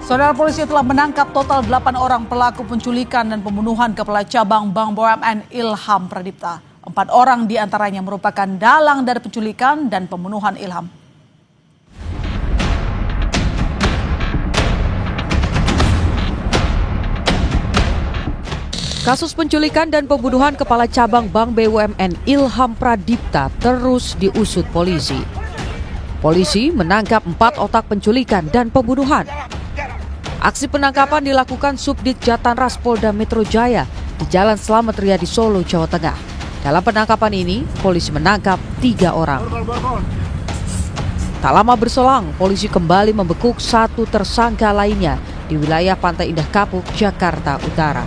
Saudara, polisi telah menangkap total 8 orang pelaku penculikan dan pembunuhan Kepala Cabang Bank BUMN Ilham Pradipta. 4 orang diantaranya merupakan dalang dari penculikan dan pembunuhan Ilham. Kasus penculikan dan pembunuhan Kepala Cabang Bank BUMN Ilham Pradipta terus diusut polisi. Polisi menangkap 4 otak penculikan dan pembunuhan. Aksi penangkapan dilakukan Subdit Jatanras Polda Metro Jaya di Jalan Slamet Riyadi Solo, Jawa Tengah. Dalam penangkapan ini, polisi menangkap 3 orang. Tak lama berselang, polisi kembali membekuk 1 tersangka lainnya di wilayah Pantai Indah Kapuk, Jakarta Utara.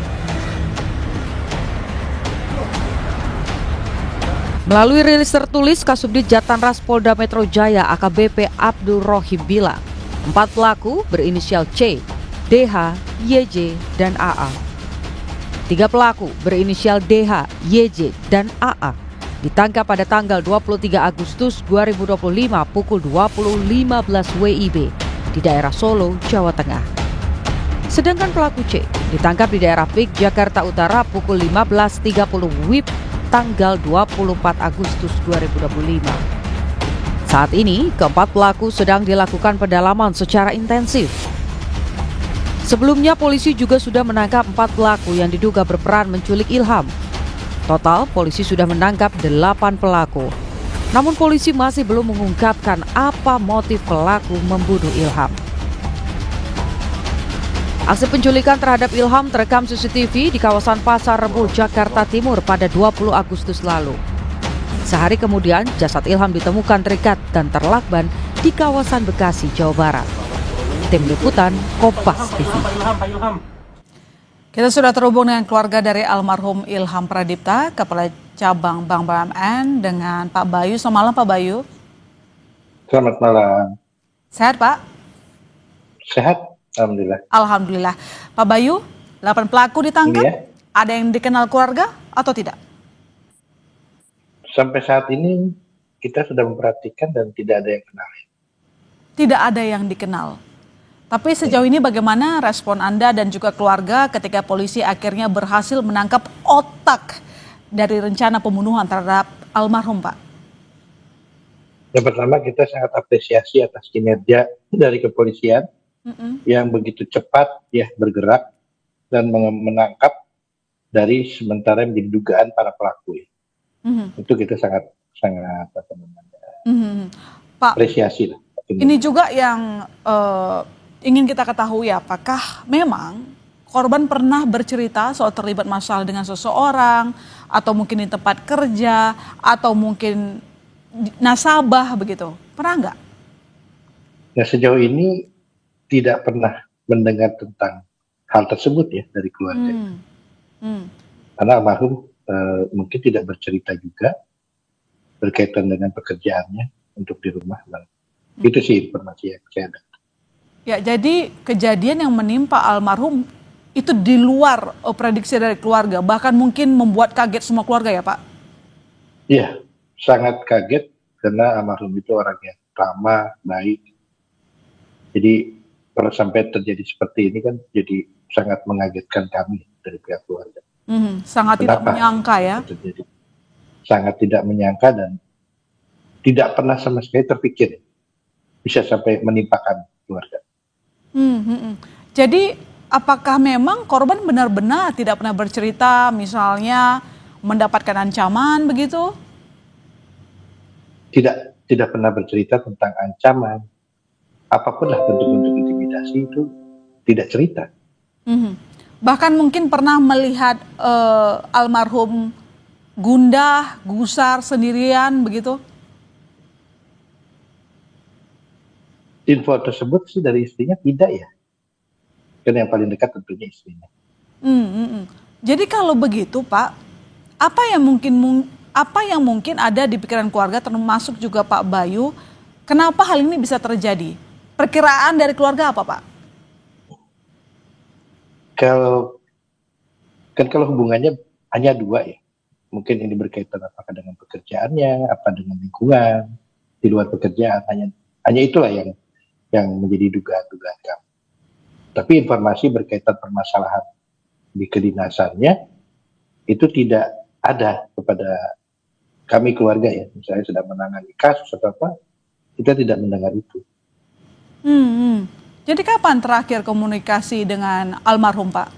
Melalui rilis tertulis, Kasubdit Jatanras Polda Metro Jaya AKBP Abdul Rohim bilang, 4 pelaku berinisial C, DH, YJ, dan AA. 3 pelaku berinisial DH, YJ, dan AA ditangkap pada tanggal 23 Agustus 2025 pukul 20.15 WIB di daerah Solo, Jawa Tengah. Sedangkan pelaku C ditangkap di daerah PIK, Jakarta Utara pukul 15.30 WIB tanggal 24 Agustus 2025. Saat ini, keempat pelaku sedang dilakukan pendalaman secara intensif. Sebelumnya, polisi juga sudah menangkap 4 pelaku yang diduga berperan menculik Ilham. Total, polisi sudah menangkap 8 pelaku. Namun polisi masih belum mengungkapkan apa motif pelaku membunuh Ilham. Aksi penculikan terhadap Ilham terekam CCTV di kawasan Pasar Rebo, Jakarta Timur pada 20 Agustus lalu. Sehari kemudian, jasad Ilham ditemukan terikat dan terlakban di kawasan Bekasi, Jawa Barat. Tim Liputan Kompas TV. Kita sudah terhubung dengan keluarga dari almarhum Ilham Pradipta, Kepala Cabang Bank BUMN, dengan Pak Bayu. Selamat malam, Pak Bayu. Selamat malam. Sehat, Pak? Sehat, alhamdulillah. Alhamdulillah. Pak Bayu, 8 pelaku ditangkap. Iya. Ada yang dikenal keluarga atau tidak? Sampai saat ini kita sudah memperhatikan dan tidak ada yang kenal. Tidak ada yang dikenal. Tapi sejauh ini bagaimana respon Anda dan juga keluarga ketika polisi akhirnya berhasil menangkap otak dari rencana pembunuhan terhadap almarhum, Pak? Yang pertama, kita sangat apresiasi atas kinerja dari kepolisian yang begitu cepat ya bergerak dan menangkap dari sementara menjadi dugaan para pelaku. Itu kita sangat Pak, apresiasi lah. ini juga yang ingin kita ketahui, apakah memang korban pernah bercerita soal terlibat masalah dengan seseorang, atau mungkin di tempat kerja, atau mungkin nasabah begitu? Pernah nggak? Nah, sejauh ini tidak pernah mendengar tentang hal tersebut ya dari keluarga. Karena almarhum mungkin tidak bercerita juga berkaitan dengan pekerjaannya untuk di rumah. Itu sih informasi yang saya ada. Ya, jadi kejadian yang menimpa almarhum itu di luar prediksi dari keluarga, bahkan mungkin membuat kaget semua keluarga ya, Pak? Iya, sangat kaget karena almarhum itu orang yang ramah, baik. Jadi kalau sampai terjadi seperti ini kan jadi sangat mengagetkan kami dari pihak keluarga. Sangat tidak menyangka ya? Terjadi. Sangat tidak menyangka dan tidak pernah sama sekali terpikir bisa sampai menimpakan keluarga. Jadi apakah memang korban benar-benar tidak pernah bercerita, misalnya mendapatkan ancaman begitu? Tidak pernah bercerita tentang ancaman. Apapun lah bentuk-bentuk intimidasi itu tidak cerita. Bahkan mungkin pernah melihat almarhum gundah, gusar sendirian begitu? Info tersebut sih dari istrinya tidak ya. Karena yang paling dekat tentunya istrinya. Jadi kalau begitu, Pak, apa yang mungkin ada di pikiran keluarga, termasuk juga Pak Bayu, kenapa hal ini bisa terjadi? Perkiraan dari keluarga apa, Pak? Kalau hubungannya hanya 2 ya. Mungkin ini berkaitan apakah dengan pekerjaannya, apa dengan lingkungan, di luar pekerjaan, hanya itulah yang menjadi dugaan-dugaan kami. Tapi informasi berkaitan permasalahan di kedinasannya itu tidak ada kepada kami keluarga ya. Misalnya sedang menangani kasus atau apa, kita tidak mendengar itu. Jadi kapan terakhir komunikasi dengan almarhum, Pak?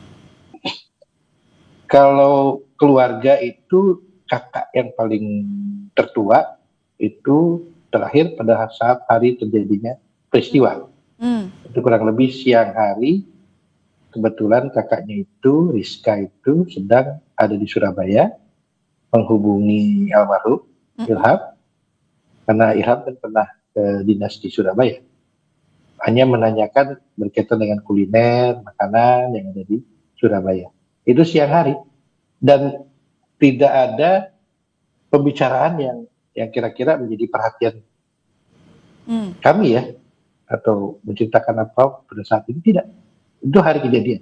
Kalau keluarga itu kakak yang paling tertua itu terakhir pada saat hari terjadinya peristiwa. Itu kurang lebih siang hari. Kebetulan kakaknya itu, Rizka itu sedang ada di Surabaya menghubungi almarhum Ilham, karena Ilham kan pernah dinas di Surabaya. Hanya menanyakan berkaitan dengan kuliner, makanan yang ada di Surabaya. Itu siang hari. Dan tidak ada pembicaraan yang kira-kira menjadi perhatian kami ya, atau menceritakan apa pada saat itu, tidak. Itu hari kejadian.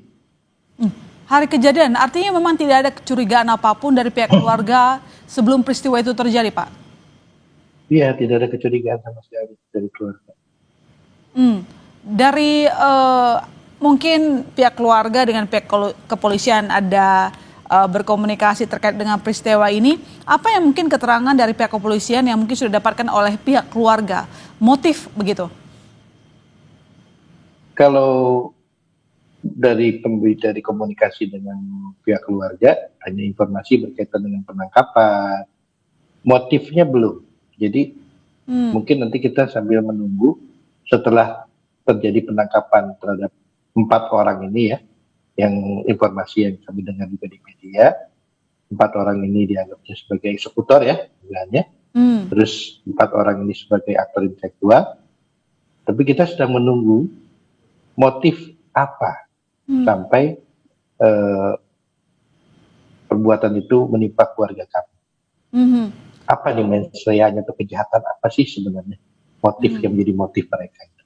Hari kejadian, artinya memang tidak ada kecurigaan apapun dari pihak keluarga sebelum peristiwa itu terjadi, Pak? Iya, tidak ada kecurigaan sama sekali dari keluarga. Dari mungkin pihak keluarga dengan pihak kepolisian ada berkomunikasi terkait dengan peristiwa ini, apa yang mungkin keterangan dari pihak kepolisian yang mungkin sudah didapatkan oleh pihak keluarga, motif begitu? Kalau dari komunikasi dengan pihak keluarga, hanya informasi berkaitan dengan penangkapan, motifnya belum. Jadi mungkin nanti kita sambil menunggu setelah terjadi penangkapan terhadap 4 orang ini ya, yang informasi yang kami dengar juga di media, 4 orang ini dianggapnya sebagai eksekutor ya, bilangnya. Terus 4 orang ini sebagai aktor intelektual. Tapi kita sedang menunggu motif apa sampai perbuatan itu menimpa keluarga kami. Apa nih mensreanya atau kejahatan apa sih sebenarnya motif yang menjadi motif mereka itu.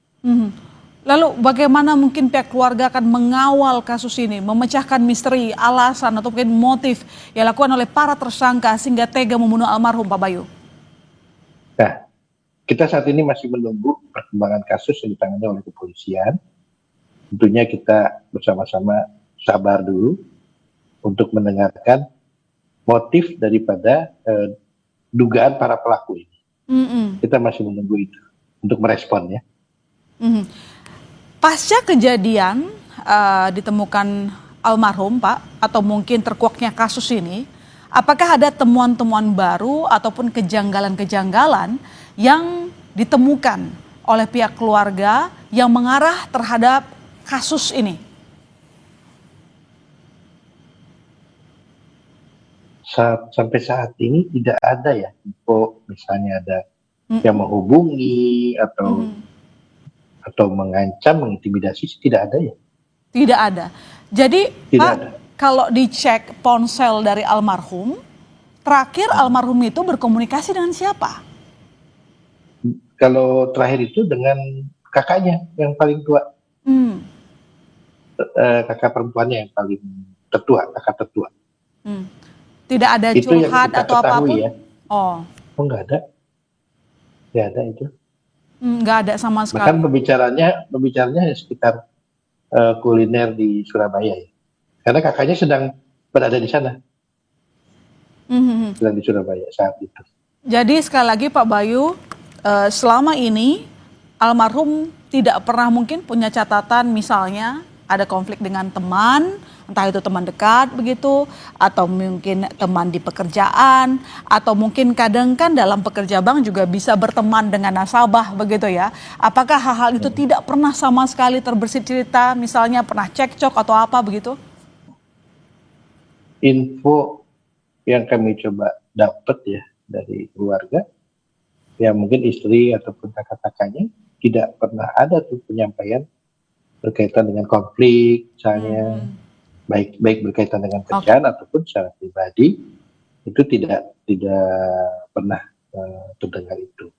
Lalu bagaimana mungkin pihak keluarga akan mengawal kasus ini, memecahkan misteri, alasan atau mungkin motif yang dilakukan oleh para tersangka sehingga tega membunuh almarhum, Pak Bayu? Nah, kita saat ini masih menunggu perkembangan kasus yang ditangani oleh kepolisian. Tentunya kita bersama-sama sabar dulu untuk mendengarkan motif daripada dugaan para pelaku ini. Kita masih menunggu itu untuk merespon ya. Pasca kejadian ditemukan almarhum, Pak, atau mungkin terkuaknya kasus ini, apakah ada temuan-temuan baru ataupun kejanggalan-kejanggalan yang ditemukan oleh pihak keluarga yang mengarah terhadap kasus ini? Sampai saat ini tidak ada ya info misalnya ada yang menghubungi atau mengancam, mengintimidasi, tidak ada ya. Tidak ada. Jadi tidak Pak, ada. Kalau dicek ponsel dari almarhum, terakhir almarhum itu berkomunikasi dengan siapa? Kalau terakhir itu dengan kakaknya yang paling tua. Kakak perempuannya yang paling tertua, kakak tertua. Tidak ada itu curhat atau apapun? Ya. Oh, enggak ada. Enggak ada itu. Enggak ada sama sekali. Bahkan pembicaranya sekitar kuliner di Surabaya ya. Karena kakaknya sedang berada di sana. Sedang di Surabaya saat itu. Jadi sekali lagi Pak Bayu, selama ini almarhum tidak pernah mungkin punya catatan misalnya ada konflik dengan teman, entah itu teman dekat begitu, atau mungkin teman di pekerjaan, atau mungkin kadang kan dalam pekerja bank juga bisa berteman dengan nasabah begitu ya. Apakah hal-hal itu tidak pernah sama sekali terbersit cerita, misalnya pernah cekcok atau apa begitu? Info yang kami coba dapat ya dari keluarga, ya mungkin istri ataupun kakak-kakaknya tidak pernah ada tuh penyampaian berkaitan dengan konflik, misalnya baik berkaitan dengan kerjaan ataupun secara pribadi, itu tidak pernah terdengar itu.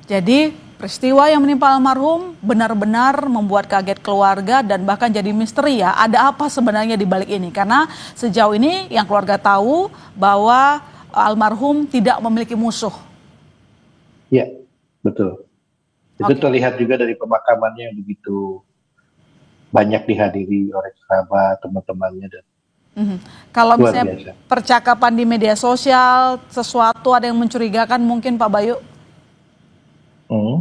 Jadi peristiwa yang menimpa almarhum benar-benar membuat kaget keluarga dan bahkan jadi misteri ya. Ada apa sebenarnya di balik ini? Karena sejauh ini yang keluarga tahu bahwa almarhum tidak memiliki musuh. Iya, betul. Itu terlihat juga dari pemakamannya yang begitu banyak dihadiri oleh kerabat, teman-temannya, dan Kalau luar misalnya biasa. percakapan di media sosial, sesuatu ada yang mencurigakan mungkin Pak Bayu, Hmm.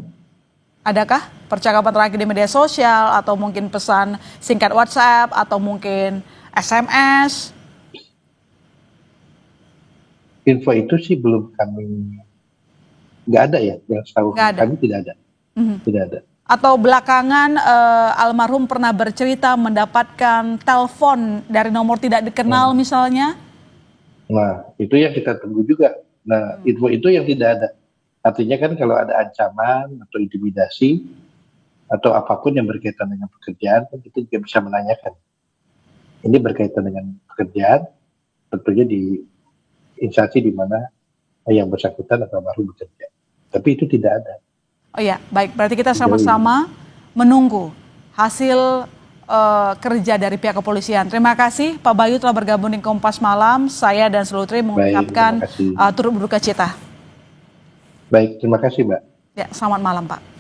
adakah percakapan terakhir di media sosial atau mungkin pesan singkat WhatsApp atau mungkin SMS? Info itu sih belum kami, nggak ada ya, yang setahu Nggak ada. kami tidak ada, tidak ada. Atau belakangan almarhum pernah bercerita mendapatkan telepon dari nomor tidak dikenal misalnya? Nah, itu yang kita tunggu juga. Nah, info itu yang tidak ada. Artinya kan kalau ada ancaman atau intimidasi atau apapun yang berkaitan dengan pekerjaan, kan kita juga bisa menanyakan. Ini berkaitan dengan pekerjaan, tentunya di instansi di mana yang bersangkutan atau almarhum bekerja. Tapi itu tidak ada. Oh ya, baik. Berarti kita sama-sama menunggu hasil kerja dari pihak kepolisian. Terima kasih Pak Bayu telah bergabung di Kompas Malam. Saya dan seluruh tim mengucapkan terima kasih. turut berduka cita. Baik, terima kasih Mbak. Ya, selamat malam Pak.